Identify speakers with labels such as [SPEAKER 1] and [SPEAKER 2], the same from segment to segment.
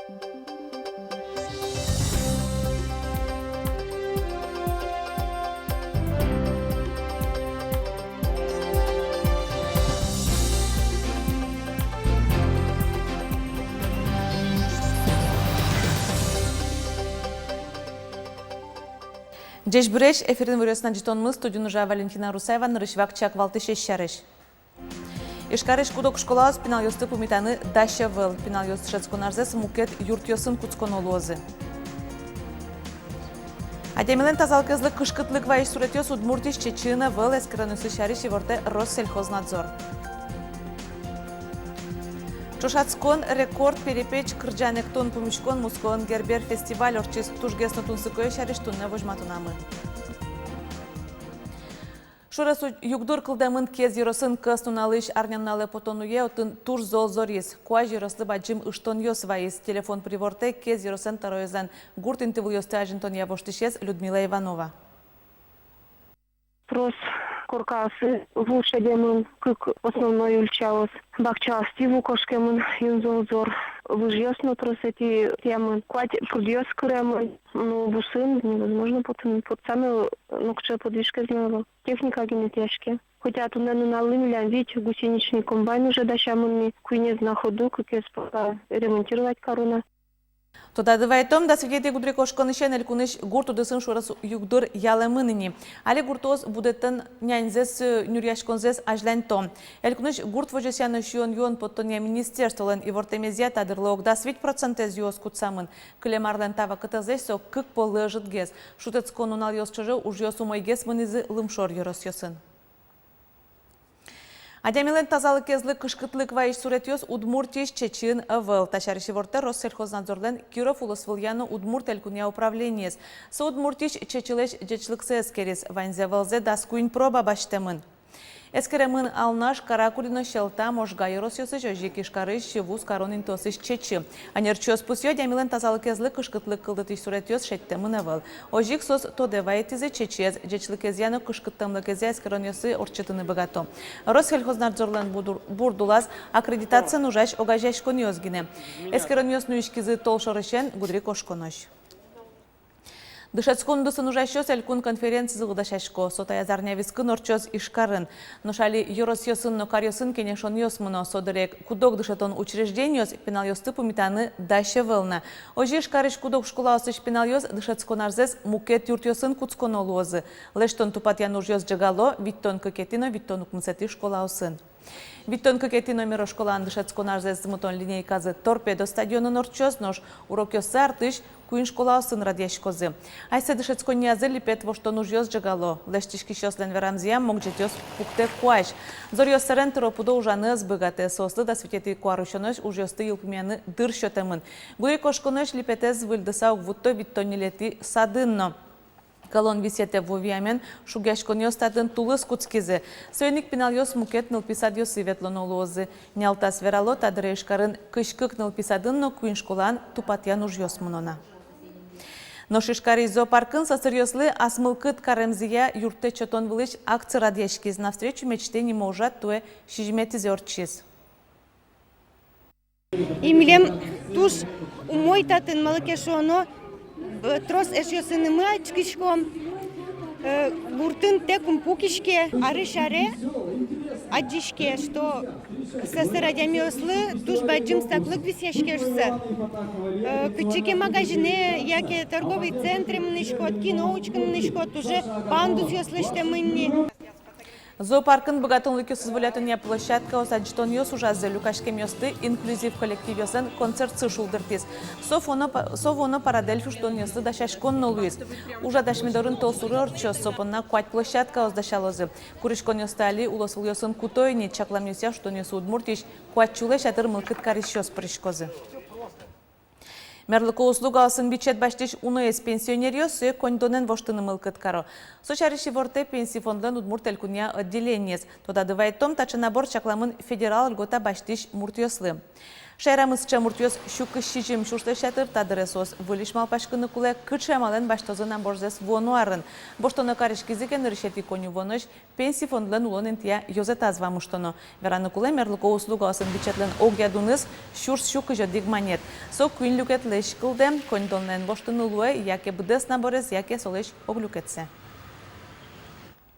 [SPEAKER 1] Джеш Буреш, эфирден выресна житонмыз, студию нужа Валентина Русаева, нырышвак чак валты шеш. Ишкареш кудок школаус пинал йосты пумитаны даща выл. Пинал йост шецконарзес мукет юрт йосын куцконолозы. Адемилен тазалкызлы кышкытлык вайш сурет йос удмуртиш чечина выл эскранусы шариш ворте Россельхознадзор. Чушацкон рекорд перепеч кырджанектон пумичкон мускон гербер фестиваль орчис тужгесно тунсыкое шариштунне вожматунамы. Шурасу югдур кылдамын кез еросын кыстуналыш арнянналы потонуе отын туж зол зорис. Куа жиросы баджим ыштон йос вайс. Телефон приворте кез еросын тароезан. Гурт интывыл йосты ажинтон явоштышез Людмила Иванова.
[SPEAKER 2] Прос коркасы вулшедемын кык основной ульчаус. Бакчасти вукошкемын юнзолзор. Выжьёсно тросети темы. Куать пудьёс кремын. Ну, бусын невозможно потом. Под самую нокче подвижка сделала. Техника генетяшки. Хотя туда налымля, ведь гусеничный комбайн уже дощамынми. Куйнез на ходу, как я спала ремонтировать корона.
[SPEAKER 1] Тода дывайтом да свидетель гудри кошконышен элькуныш гурту дысын шурасу югдур ялымыныни. Али гуртоз будеттен няньзес нюрьяшконзес ажлянтом. Элькуныш гурт вожесяны шуон юон подтония министерстволен и вортемезия тадырлог да свить процентез юос кутсамын. Клемарлен тава кытазесо кык полыжит гез. Шутецкон унал йос чыжы уж йосу мой гез мынызы лымшор юрос йосын. Адямилен тазалық кезлік кышкытлык вайш сурет йос Удмуртиш Чечин ывыл. Ташариши ворте Россельхознадзорлен Киров улысвыльяны Удмурт элькуня управлениес. Со Удмуртиш Чечилеш джечлыксы эскерис. Ванзе вылзе даскуин проба баштемын. Эскеремын алнаш каракулино шелта можга йорос йосы жожи кишкарыш шивус коронин тосыш Чечи. Анерчос пусьё Адямилен тазалық кезлік кышкытлык кылдытыш сурет йос шеттемын ывыл. Ожик сос тодевайтизе Чечез джечлыкезяны кышкыттымлыкезе эскерон йосы орчытыны богато. Россельхознадзорлен бурдулаз аккредитация нужаш огажашкон йозгине. Эскерон йос нуишкизы толшорышен гудри кошконош. Дышецкун дусын ужащос элькун конференции зылдашашко. Сотая зарнявискын орчоз ишкарын. Ношали йорос йосын нокар йосын кенешон йосмыно содырек. Кудок дышетон учреждениос пенал йосты пумитаны даще вылна. Ожи ишкарыш кудок школа осыш пенал йос дышецкон арзес мукет юрт йосын куцкон олозы. Лештон тупатян уж йос джагало, виттон кокетино, виттон укмцети школа осын. Виттон кокетино миро школан дышецкон арзес змутон линейказы торпедо стадионын орчоз нож урок йосы артыш куин школа осын радяшкозы. Айсе дышецкон ниязы липет воштон уж йос джагало. Лештишки шослен верамзиям мог жет йос пукте куаш. Зор йос сарен тыропудо ужаны збыгате сослы да светети куарышоныш уж йосты юлпумяны дыр шотемын. Гури кошконыш липетез выльдысау вутто виттон нилети садынно. Колон висете вовиямен шугяшкон йостатын тулыс куцкизе. Сөйник пинал йос мукет нылписад йосы ветлонолозы. Нялтас верало тадырешкарын кышкык нылписадынно куин школан тупатян уж йосмынона. Но шишкари зоопаркын сосырьослы асмылкыт каремзия юрте чотон вылыш акция радьяшкиз. Навстречу мечте не может туе шижметизе орчиз.
[SPEAKER 3] Имлем туш умой татын малыкешоно трос эшьёсыны мачкишком гуртын текум пукишке арышаре аджишке что сосырадямиослы туш баджим стаклык висяшкешсы кычыке магазине яке торговый центре мнышкот киноучка мнышкот уже пандус ёслыште мынни.
[SPEAKER 1] Зоопаркын богатонлыки созволятыня площадка осаджитон йос ужазы люкашкем йосты инклюзив коллектив йосын концертсы шулдыртис. Совоно парадельфу штон йосты дашашкон нолуиз. Ужа дашмидорын толсуры орчос сопонна куать площадка оздашалозы. Куришкон йостали улосыл йосын кутойни чаклам йося штон йосу удмуртиш куать чуле шатыр мылкыт кариш йос пришкозы. Мерлыко услуга алсын бичет баштиш уноес пенсионер йосы кондонен воштыны мылкыт каро. Сочариши ворте пенсий фондлен удмурт элькуня отделениес. Тода дывайтом тачы набор чакламын федерал льгота баштиш мурт йослы. Шайрамыз чамуртьёс шукы шижим шушташатып тадыресос вылиш малпашкыны куле кычамален баштозынан борзес вонуарын. Боштоно каришкизикен решети коню воныш пенсии фондлен улонен тия йозетазва муштоно. Вераны куле мерлуко услуга осын бичетлен огядуныз шурс шукы жодиг манет. Со күнлюкет леш кылдем коньдонлен боштоны луэ яке бдес наборез яке солеш оглюкетсе.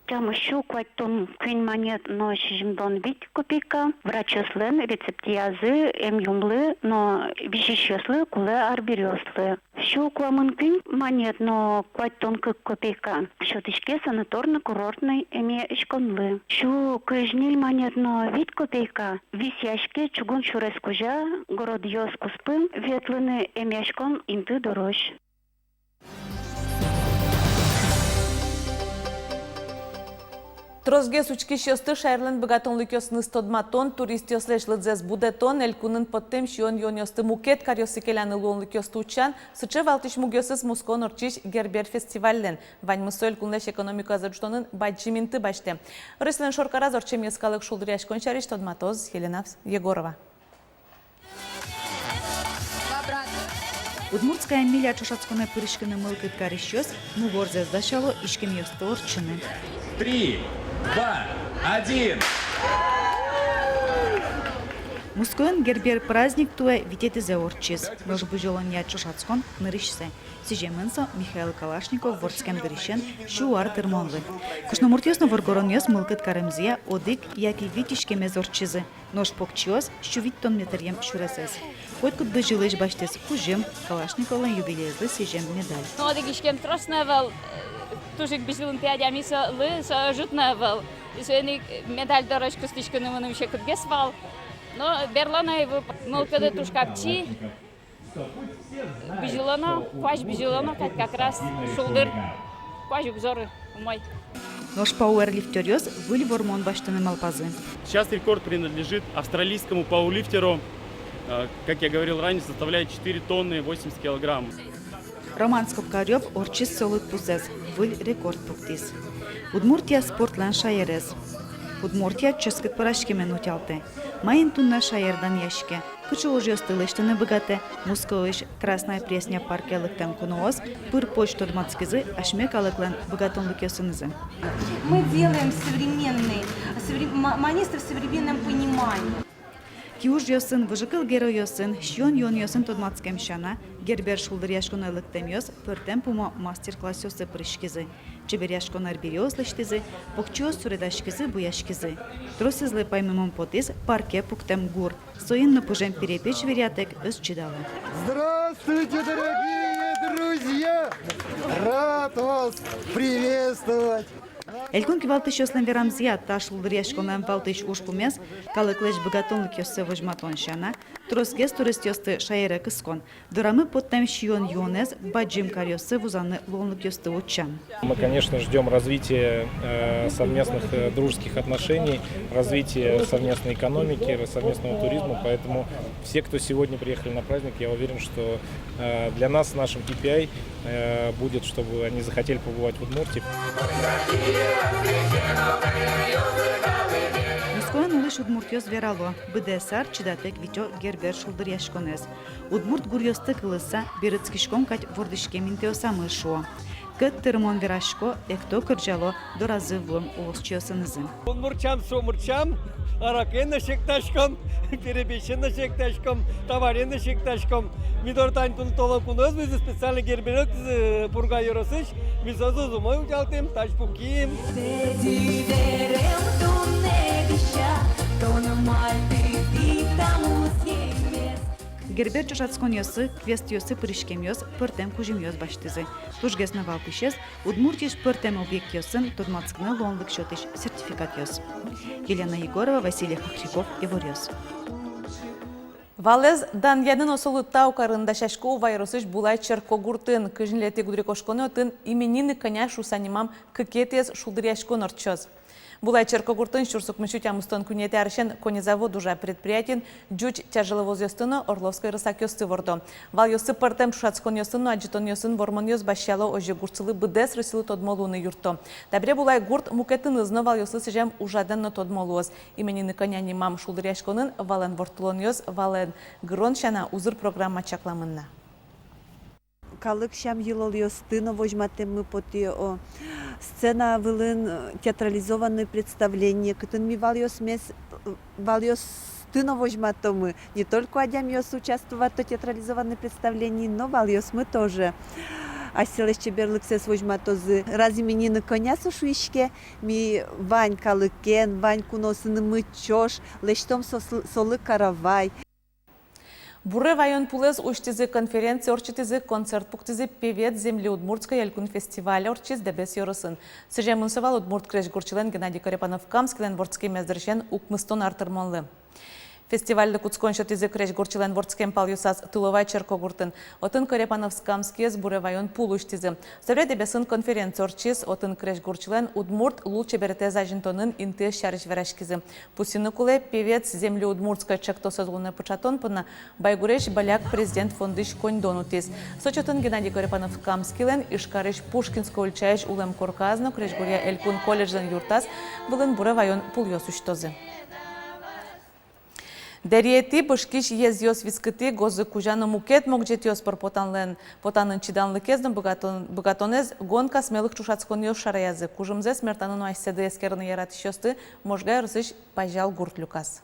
[SPEAKER 4] Там еще квайтон квин монет, но шижимдон бит копейка. Врачослен, рецептиязы, юмлы, но вещеслы, куле арбиреслы. Еще квамын квин монет, но квайтон копейка. Шотышке санаторно-курортный шконлы. Еще кыжниль монет, но вид копейка. Висяшке чугун шурескужа, город Йоскуспы, ветлыны шкон инты дорож.
[SPEAKER 1] Трозге сучки шесты шайрлен богатон лыкёсны стодматон, туристёслеш лыдзес будетон, элькунын подтем шион йонёсты мукет карёсы келяны луон лыкёсты учан, сычы валтиш мугёсыз Москон орчиш гербер фестиваллен. Вань мысо элькунлеш экономику азырчтонын баджиминты баште. Рыслен шоркараз орчем ескалык шулдыряш кончариш тодматоз Елена Егорова.
[SPEAKER 5] Удмуртская миля чушацконе пырышкыны мылкыт карищёс, муворзе сдачало ишкем ёсты орчыны.
[SPEAKER 6] 3, 2, 1.
[SPEAKER 5] Мускоен гербер праздник туе витетезе орчиз. Нож бужолония чушацкон нырышсе. Сижеменсо Михаил Калашников ворскен гришен шуар термонлы. Кушномуртиосно воргороньос мылкыт каремзия одик яки витишкемез орчизы. Нож покчиос щувиттон метерьем шуресез. Койткут быжилыш баштес кужем Калашниковлан юбилейзлы сижем медаль.
[SPEAKER 7] Ну, одик ишкем тросневел. Тужик бежилын пиадямиса лы жутневел. Исуэник медаль дорожку стичканы мыным еще кудгесвал. Но берлана его мылкады тушкапчи. Бежилана, кваш бежилана, как раз шулдыр. Кваш обзоры мой.
[SPEAKER 5] Нож пауэрлифтерёс выль вормон баштаны малпазы.
[SPEAKER 8] Сейчас рекорд принадлежит австралийскому пауэрлифтеру. Как я говорил ранее, составляет 4 тонны 80 килограмм.
[SPEAKER 5] Роман Скопкарёв орчиз солыт пузез, выль рекорд пуктис. Удмуртия спортлан шайерез. Удмуртия ческет парашкемен утялты. Майын тунна шайердан яшке. Кычы ожёстылыштыны богате, мускалыш Красная Пресня парке лыктам кунооз, пыр почту дмацкизы, ашмек алыклан богатонлык ёсынызы.
[SPEAKER 3] Мы делаем манисты в современном понимании.
[SPEAKER 5] Киуж ёсын, выжыкыл геро ёсын, шьон йон ёсын тодмацкем шана, гербер шулдыр яшкона лыктем ёс, пыртем пумо мастер-класс ёсы прышкизы. Чебер яшкона арбириоз лыштизы, покчиоз суредашкизы буяшкизы. Тросызлы паймымом потиз, парке пуктем гур. Соин пужем перепечь верятек өз чидалы.
[SPEAKER 9] Здравствуйте, дорогие друзья! Рад вас приветствовать!
[SPEAKER 5] Элькун кивалтыш ёслен верамзия, таш шулдыр яшконан валтыш ушпумес, калыклеш богатонлык ёсы вожматон шана, тросгес турист ёсты шайера кыскон. Дорамы поттем шион юнез, баджим карёсы вузаны лонлык ёсты учан.
[SPEAKER 10] Мы, конечно, ждем развития совместных дружеских отношений, развития совместной экономики, совместного туризма, поэтому все, кто сегодня приехали на праздник, я уверен, что для нас, нашим KPI, будет, чтобы они захотели побывать в Удмуртии.
[SPEAKER 5] Мускоен улыш Удмуртёс верало, БДСР чидатек витё гербер шулдыр яшконез. Удмурт гурьёсты кылыса, берыцкишком кать вордышке минтеоса мышо. Кыт тырмон верашко, экто кырджало, доразы влом улысчёсынызы.
[SPEAKER 11] Удмуртчам, сумуртчам, аракена шекташком, перебещена шекташком, товарена шекташком. Мидортань тун толокуныз, біз специально герберок пурга yorosыш, біз азы зумой учалтым, таш пуким.
[SPEAKER 5] Гербер чушацкон ёсы, квест ёсы пырышкем ёс, пыртем кужим ёс баштызы. Тужгес на валпышес, Удмуртиш пыртем объект ёсын, тодмацкны лонлык шотыш сертификат ёс. Елена Егорова, Василий Хохряков, Иворёс.
[SPEAKER 1] Валез дан ядын осолытта укарында шашко вайросыш булай черкогуртын, кыжнлети гудрекошконы отын именины коня шусанимам кыкетез шулдыряшкон орчоз. Булай Черкогуртын Щурсук Мичутям устон кунетяршен конезавод уже предприятен джуч тяжеловоз ёстыны Орловской рысак ёсты вордо. Вал ёсты партем шуцацкон ёстыны аджитон ёсын вормон ёс бащало ожи гурцылы быдес рысылы тодмолуны юрто. Табре булай гурт мукетін ызны вал ёсы сижем ужаденно тодмолуоз. Именины коняни мам шулдыряшконын вален вортулон ёс вален гроншана узыр программа чакламынна.
[SPEAKER 12] Калык шам йылол ёстыно возьматем мы поти о сцена вылын театрализованное представление, кытын ми вал ёстыно возьмато мы. Не только адям ёс участвовать в театрализованном представлении, но вал ёс мы тоже. А селеш чеберлыксес возьмато з раз именины коня сушуишке, ми вань калыкен, вань куносыны мы чош, лештом солы каравай.
[SPEAKER 1] Буры район пулез уштизы конференции орчитизы концерт пуктизы певец земли Удмуртской ялькун фестиваля орчиз дебес йорысын. Сыжемын сывал Удмурт креш гурчилен Геннадий Корепанов камскилен вордский мездершен укмыстон артырмонлы. Фестивальды куцконшат изы креш гурчилен вордскем пал юсас тыловай Черкогуртын. Отын Корепановскамский с буры район пул уштизы. Совре дебесин конференция орчиз отын креш гурчилен Удмурт лул чеберете зажинтонын инты шарыш верашкизы. Пусины куле певец земли Удмуртской чекто созвоны початон пына байгуреш баляк президент фондыш коньдонутис. Сочетын Геннадий Корепанов камскилен ишкарыш Пушкинско ульчаеш улем корказно креш гурья элькун колледжен юртас былын буры район пул ёсуштозы. Дериети бышкиш ез ёс вискыты гозы кужаны мукет могжет ёс пар потанын чиданлы кезден богатонез гонка смелых чушацкон ёс шараязы. Кужымзе смертанын айседы эскерны яратыш ёсты можгай рысыш пажал гурт люкас.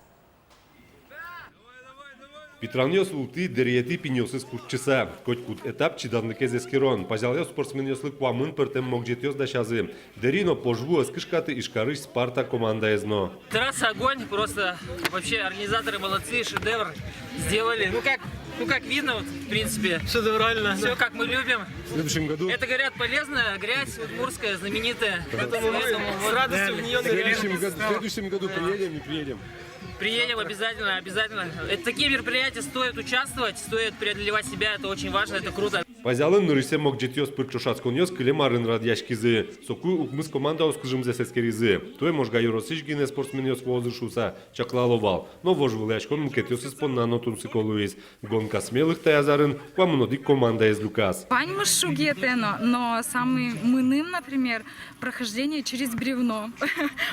[SPEAKER 13] Питраньос лути дериети пиньосы спустчиса. Котькут этап чиданлы кезескерон. Пажал спортсмен ёслы куамын пертем могжет ёс дашазы. Дерино пожву эскышкаты ишкарыш Спарта команда эзно.
[SPEAKER 14] Трасса огонь, просто вообще организаторы молодцы, шедевр сделали. Ну как видно, вот, в принципе, шедеврально. Все как мы любим.
[SPEAKER 13] В следующем году.
[SPEAKER 14] Это, говорят, полезная грязь удмуртская, знаменитая. Поэтому мы с радостью в нее
[SPEAKER 13] В следующем году приедем, не приедем.
[SPEAKER 14] Приедем обязательно, обязательно. Такие мероприятия стоит участвовать, стоит преодолевать себя, это очень важно, это круто.
[SPEAKER 13] Пазялын нурисе могжет ёс пырчошацкон ёс килемарын радяшкизы. Соку укмыс команда оскужымзе сескеризы. Той можга юросиш гине спортсмен ёс возышуса чаклаловал. Но вожвылячкон мкет ёс испоннано тунсиколуиз. Гонка смелых таязарын квамунодик команда из Лукас.
[SPEAKER 15] Пань мышугетено, но самый мыным, например, прохождение через бревно.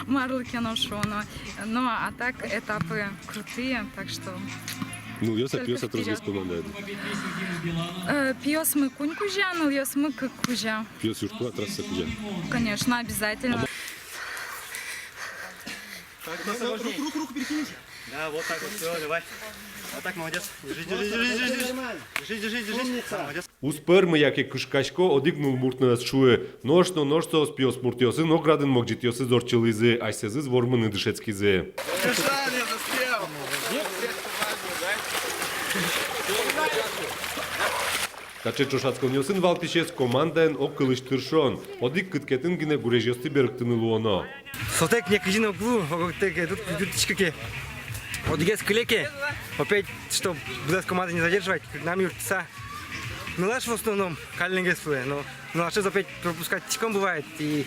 [SPEAKER 15] Марлыкено шоно. Ну а так этапы крутые, так что...
[SPEAKER 13] Ну, ёса пьёс от разгез команда.
[SPEAKER 15] Пьёс мы кунь кужа, но ёс мы как кужа.
[SPEAKER 13] Пьёс юрту от раса кужа.
[SPEAKER 15] Конечно, обязательно.
[SPEAKER 11] Так, руку перекинешь. Да, вот так вот, все, давай. Вот так, молодец. Держи. Молодец.
[SPEAKER 13] Успер яке кышкашко одигнул муртнас шуе. Ношто спиос муртиосы, но градын могжитиосы зорчылызы, айсезыз вормыны дышецкизы. Качечошацкон ёсын валтишес командаен окылыш тыршон. Одик кыткетін гине гурежёсты беріктіні луоно.
[SPEAKER 11] Сотек не кажи на углу, тут юртичка. Одигес клеке. Опять, чтобы команда не задерживать, нам юртица. Ну наш в основном каллингес фуэ, но а что опять пропускать тиком бывает и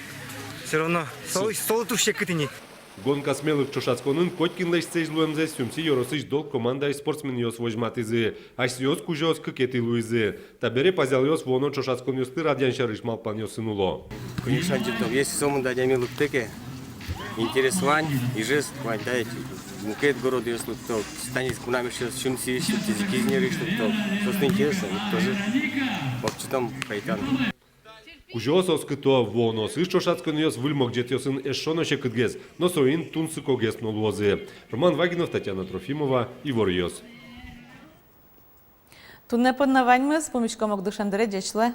[SPEAKER 11] все равно солы туще кытыни.
[SPEAKER 13] Гонка смелых чошацконын Коткин лешцеж луэмзе сюмси ёросыш дол команда и спортсмен ёс вожматызы. Айс ёс кужёс кыкети луизы. Табере пазял ёс воно чошацкон ёсты радян шарыш малпан ёсынуло.
[SPEAKER 16] Конечно, если сому дадями луптеке, интересовань и жест, дайте. Мукет город ёслы, то станет с кунами сейчас сюмси, что тизикизнеры, что просто интересно, тоже вообще там кайтан.
[SPEAKER 13] Кужос оскыто воносыш чошацкон ёс выльмогжет ёсын эшоноше кытгез, но соин тунсыкогес нолуозы. Роман Вагинов, Татьяна Трофимова, Ивор Ёс.
[SPEAKER 1] Тунне поднавань мы с помощью мог душандере дечле.